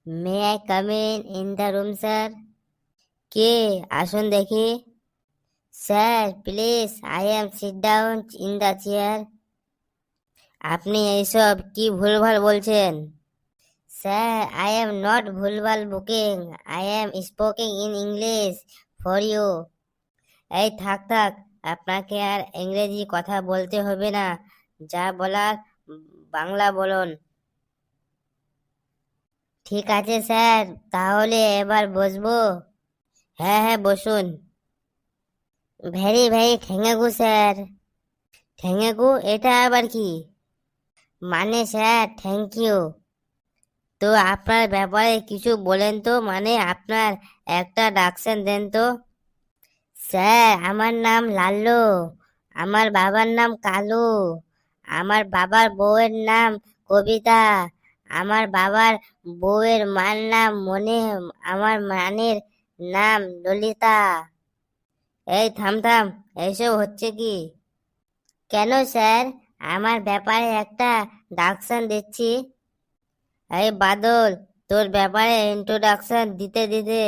May I come in the room sir? কে? আসুন দেখি। Sir please, I am sit down in the chair. আপনি এইসব কি ভুলভাল বলছেন? স্যার আই এম নট ভুলভাল booking, I am spoking in English for you. এই থাক থাক, আপনাকে আর ইংরেজি কথা বলতে হবে না, যা বলার বাংলা বলুন। ঠিক আছে স্যার, তাহলে এবার বসবো? হ্যাঁ হ্যাঁ, বসুন। Very very thank you sir. Thank you এটা আবার কি? মানে স্যার থ্যাংক ইউ। তো আপনার ব্যাপারে কিছু বলেন তো, মানে আপনার একটা ডাকশন দেন তো। স্যার আমার নাম লাল্লু, আমার বাবার নাম কালু, আমার বাবার বউয়ের নাম কবিতা, আমার বাবার বউয়ের মার নাম মনে, আমার মানের নাম ললিতা। এই থাম থাম, এইসব হচ্ছে কি? কেন স্যার? আমার ব্যাপারে একটা ডাকশন দিচ্ছি। এই বাদল, তোর ব্যাপারে ইন্ট্রোডাকশন দিতে দিতে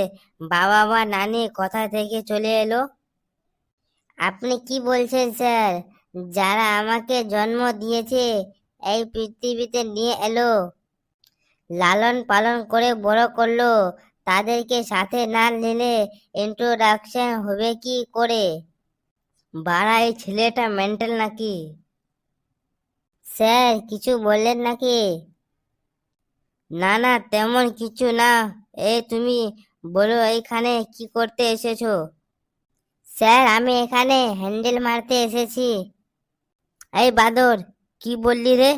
বাবা মা নানি কোথা থেকে চলে এলো? আপনি কি বলছেন স্যার? যারা আমাকে জন্ম দিয়েছে, এই পৃথিবীতে নিয়ে এলো, লালন পালন করে বড় করলো, তাদেরকে সাথে না নিলে ইন্ট্রোডাকশন হবে কি করে? বাড়া, এই ছেলেটা মেন্টাল নাকি? স্যার কিছু বললেন নাকি? না না, তেমন কিছু না। এই তুমি বলো, এইখানে কি করতে এসেছো? স্যার আমি এখানে হ্যান্ডেল মারতে এসেছি। এই বাদর, কি বললি রে?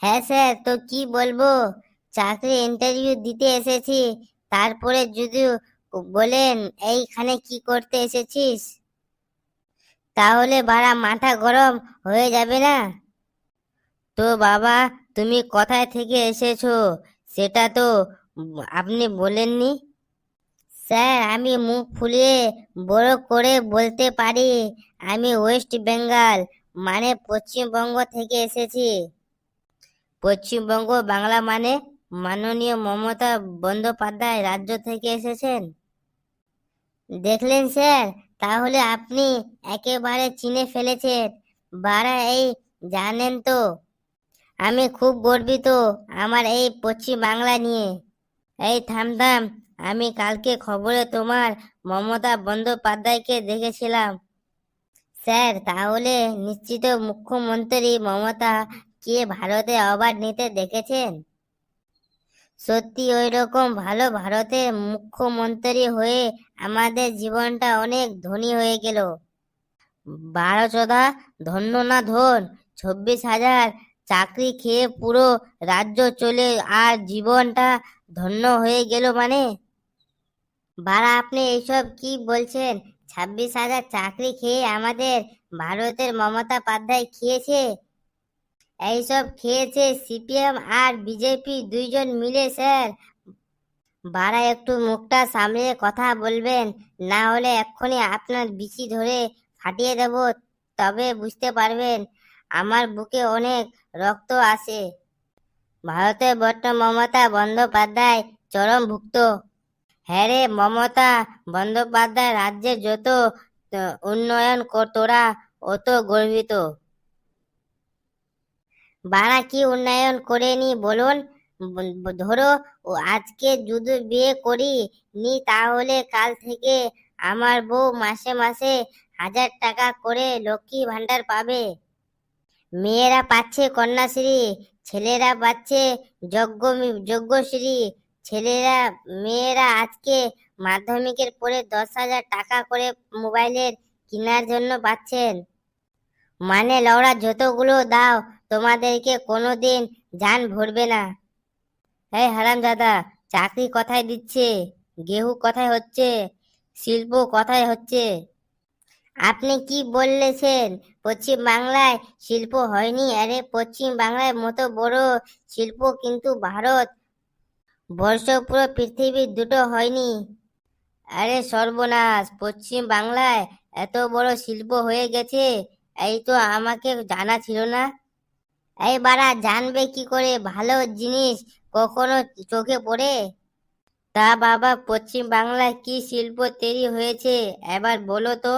হ্যাঁ স্যার, তো কি বলবো? চাকরি ইন্টারভিউ দিতে এসেছি, তারপরে যদি বলেন এইখানে কি করতে এসেছিস, তাহলে বাড়া মাথা গরম হয়ে যাবে না? তো বাবা, তুমি কোথায় থেকে এসেছো সেটা তো আপনি বলেননি। স্যার আমি মুখ ফুলিয়ে বড় করে বলতে পারি, আমি ওয়েস্ট বেঙ্গল মানে পশ্চিমবঙ্গ থেকে এসেছি। পশ্চিমবঙ্গ বাংলা মানে মাননীয় মমতা বন্দ্যোপাধ্যায় রাজ্য থেকে এসেছেন। দেখলেন স্যার, তাহলে আপনি একেবারে চিনে ফেলেছেন। বাড়া এই, জানেন তো আমি খুব গর্বিত আমার এই পশ্চিম বাংলা নিয়ে। এই থাম থাম, আমি কালকে খবরে তোমার মমতা বন্দ্যোপাধ্যায়কে দেখেছিলাম। স্যার তাহলে নিশ্চিত মুখ্যমন্ত্রী মমতা কে ভারতে অবার্ড নিতে দেখেছেন? সত্যি ওই রকম ভালো ভারতের মুখ্যমন্ত্রী হয়ে আমাদের জীবনটা অনেক ধনী হয়ে গেল। 12 ধন্য না ধন, 26,000 চাকরি খেয়ে পুরো রাজ্য চলে আর জীবনটা ধন্য হয়ে গেল মানে? বাড়া আপনি এইসব কি বলছেন? 26,000 চাকরি খেয়ে আমাদের ভারতের মমতা পাধ্যায় খেয়েছে? এইসব খেয়েছে সিপিএম আর বিজেপি দুইজন মিলে স্যার। বাড়া একটু মুখটা সামলে কথা বলবেন, না হলে এক্ষুনি আপনার বিচি ধরে ফাটিয়ে দেব, তবে বুঝতে পারবেন আমার বুকে অনেক রক্ত আছে। ভারতের বর্তমান মমতা বন্দ্যোপাধ্যায় চরম ভুক্ত। হ্যাঁ রে, মমতা বন্দ্যোপাধ্যায় রাজ্যের যত উন্নয়ন তোরা অত গর্বিত। বাড়া কি উন্নয়ন করেনি বলুন? ধরো ও আজকে যদি বিয়ে করি নি, তাহলে কাল থেকে আমার বউ মাসে মাসে 1,000 টাকা করে লক্ষ্মী ভান্ডার পাবে। মেয়েরা পাচ্ছে কন্যাশ্রী, ছেলেরা পাচ্ছে যজ্ঞশ্রী। ছেলেরা, মেয়েরা আজকে মাধ্যমিকের পরে 10,000 টাকা করে মোবাইলের কেনার জন্য পাচ্ছেন। মানে লওড়া যতগুলো দাও, তোমাদেরকে কোনোদিন জান ভরবে না। এই হারামজাদা, চাকরি কথায় দিচ্ছে, গেহু কথায় হচ্ছে, শিল্প কথায় হচ্ছে? আপনি কি বললেছেন? পশ্চিম বাংলায় শিল্প হয়নি? আরে পশ্চিম বাংলার মতো বড় শিল্প কিন্তু ভারত বর্ষ পুরো পৃথিবীর দুটো হয়নি। আরে সর্বনাশ, পশ্চিম বাংলায় এত বড় শিল্প হয়ে গেছে, এই তো আমাকে জানা ছিল না। এই বাড়া জানবে কি করে? ভালো জিনিস কখনো চোখে পড়ে? তা বাবা, পশ্চিম বাংলায় কি শিল্প তৈরি হয়েছে এবার বলো তো।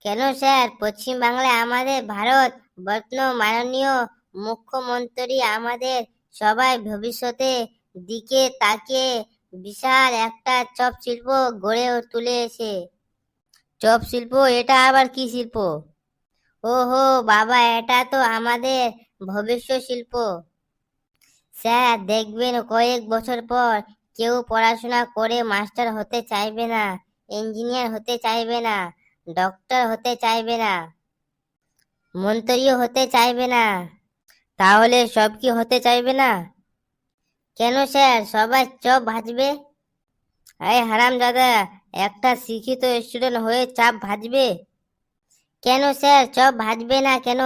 কেন স্যার, পশ্চিম বাংলায় আমাদের ভারত রত্ন মাননীয় মুখ্যমন্ত্রী আমাদের সবাই ভবিষ্যতে দিকে তাকিয়ে বিশাল একটা চপ শিল্প গড়ে তুলেছে। চপ শিল্প? এটা আবার কি শিল্প? ওহো বাবা, এটা তো আমাদের ভবিষ্যৎ শিল্প। স্যার দেখবেন কয়েক বছর পর কেউ পড়াশোনা করে মাস্টার হতে চাইবে না, ইঞ্জিনিয়ার হতে চাইবে না, ডক্টর হতে চাইবে না, মন্ত্রীও হতে চাইবে না। তাহলে সব কি হতে চাইবে না? কেন স্যার, সবাই চপ ভাজবে। এই হারাম দাদা, একটা শিক্ষিত স্টুডেন্ট হয়ে চাপ ভাজবে? কেন স্যার, চপ ভাজবে না কেন?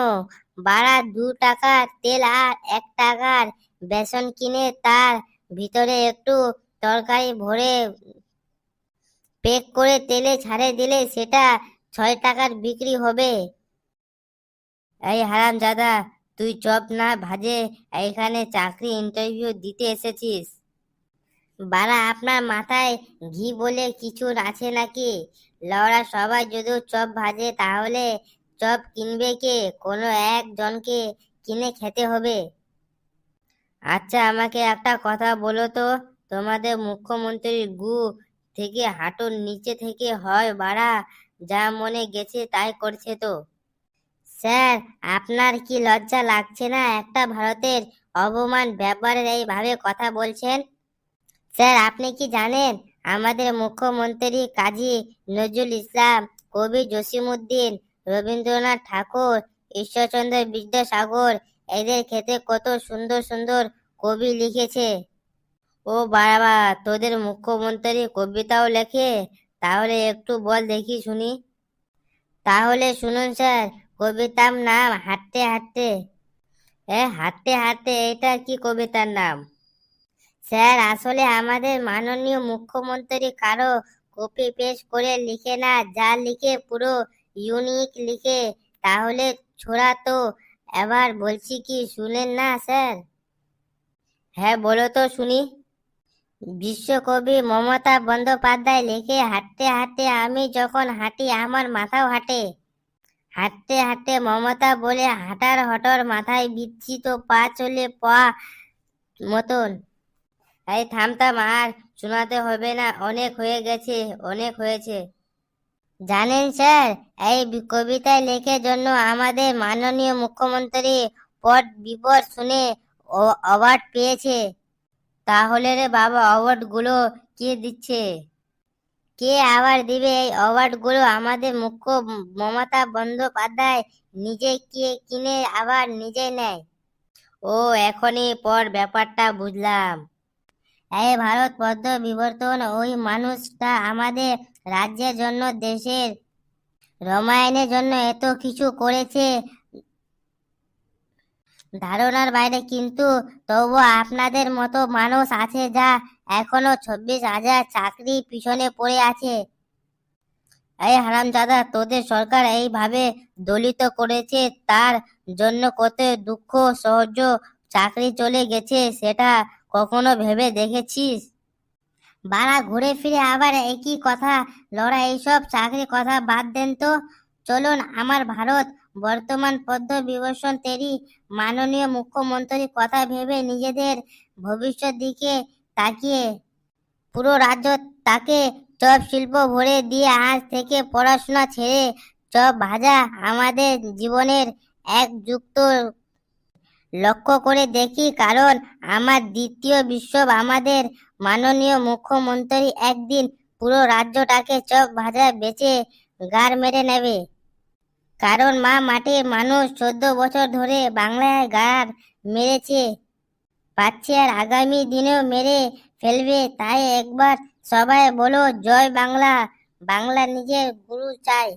বাড়া 2 টাকার তেল আর 1 টাকার বেসন কিনে তার ভিতরে একটু তরকারি ভরে পেক করে তেলে ছাড়ে দিলে সেটা 6 টাকার বিক্রি হবে। এই হারাম দাদা, তুই চপ না ভাজে এইখানে চাকরি ইন্টারভিউ দিতে এসেছিস? বাড়া, আপনার মাথায় ঘি বলে কিছু আছে নাকি? লড়া, সবাই যদি চপ ভাজে তাহলে চপ কিনবে কে? কোনো একজনকে কিনে খেতে হবে। আচ্ছা আমাকে একটা কথা বলো তো, তোমাদের মুখ্যমন্ত্রীর গু থেকে হাঁটুর নিচে থেকে হয় বাড়া, যা মনে গেছে তাই করছে তো। স্যার, আপনার কি লজ্জা লাগছে না একটা ভারতের অবমান ব্যাপারে এইভাবে কথা বলছেন? স্যার আপনি কি জানেন আমাদের মুখ্যমন্ত্রী কাজী নজরুল ইসলাম, কবি জসিমউদ্দিন, রবীন্দ্রনাথ ঠাকুর, ঈশ্বরচন্দ্র বিদ্যাসাগর এদের ক্ষেত্রে কত সুন্দর সুন্দর কবি লিখেছে। ও বাবা, তোদের মুখ্যমন্ত্রী কবিতাও লেখে? তাহলে একটু বল দেখি শুনি। তাহলে শুনুন স্যার, কবিতার নাম হাঁটতে হাঁটতে। হাঁটতে হাঁটতে, এটা কি কবিতার নাম? স্যার আসলে আমাদের মাননীয় মুখ্যমন্ত্রী কারো কপি পেস্ট করে লিখে না, যা লিখে পুরো ইউনিক লিখে। তাহলে ছোড়া তো, এবার বলছি কি শুনেন না স্যার? হ্যাঁ বলো তো শুনি। বিশ্বকবি মমতা বন্দ্যোপাধ্যায় লেখে, হাঁটতে হাঁটতে আমি যখন হাঁটি আমার মাথাও হাঁটে। হাঁটতে হাঁটতে মমতা বলে, হাঁটার হঠর মাথায় বিচ্ছিত পা চলে পা মতন। এই থামতাম, আর শোনাতে হবে না, অনেক হয়ে গেছে, অনেক হয়েছে। জানেন স্যার, এই কবিতায় লেখার জন্য আমাদের মাননীয় মুখ্যমন্ত্রী পদ বিপদ শুনে অ্যাওয়ার্ড পেয়েছে। তাহলে রে বাবা, অ্যাওয়ার্ড গুলো কে দিচ্ছে? কে আবার দিবে এই অ্যাওয়ার্ড গুলো? আমাদের মুখ্য মমতা বন্দ্যোপাধ্যায় নিজে কিনে আবার নিজে নেয়। ও, এখনই পর ব্যাপারটা বুঝলাম। এই ভারত পদ্ম বিবর্তন ওই মানুষটা আমাদের রাজ্যের জন্য, দেশের রামায়ণের জন্য এত কিছু করেছে ধারণার বাইরে, কিন্তু তবু আপনাদের মতো মানুষ আছে যা এখনো 26,000 চাকরি পিছনে পড়ে আছে। এই হারামজাদা, তোদের সরকার এইভাবে দলিত করেছে, তার জন্য কত দুঃখ সহ্য চাকরি চলে গেছে, সেটা কখনো ভেবে দেখেছিস? বাড়া, ঘুরে ফিরে আবার একই কথা লড়া। এইসব চাকরি কথা বাদ দেন তো। চলুন, আমার ভারত বর্তমান পদ্ম বিভূষণ তেরি মাননীয় মুখ্যমন্ত্রীর কথা ভেবে নিজেদের ভবিষ্যৎ দিকে তাকিয়ে পুরো রাজ্য তাকে চপ শিল্প ভরে দিয়ে আজ থেকে পড়াশোনা ছেড়ে চপ ভাজা আমাদের জীবনের এক যুক্ত লক্ষ্য করে দেখি। কারণ আমার দ্বিতীয় বিশ্ব আমাদের মাননীয় মুখ্যমন্ত্রী একদিন পুরো রাজ্যটাকে চপ ভাজা বেচে গার মেরে নেবে। কারণ মা মাটির মানুষ 14 বছর ধরে বাংলায় গার মেরেছে, পাচ্ছে, আর আগামী দিনেও মেরে ফেলবে। তাই একবার সবাই বলো জয় বাংলা। বাংলা নিজের গুরু চাই।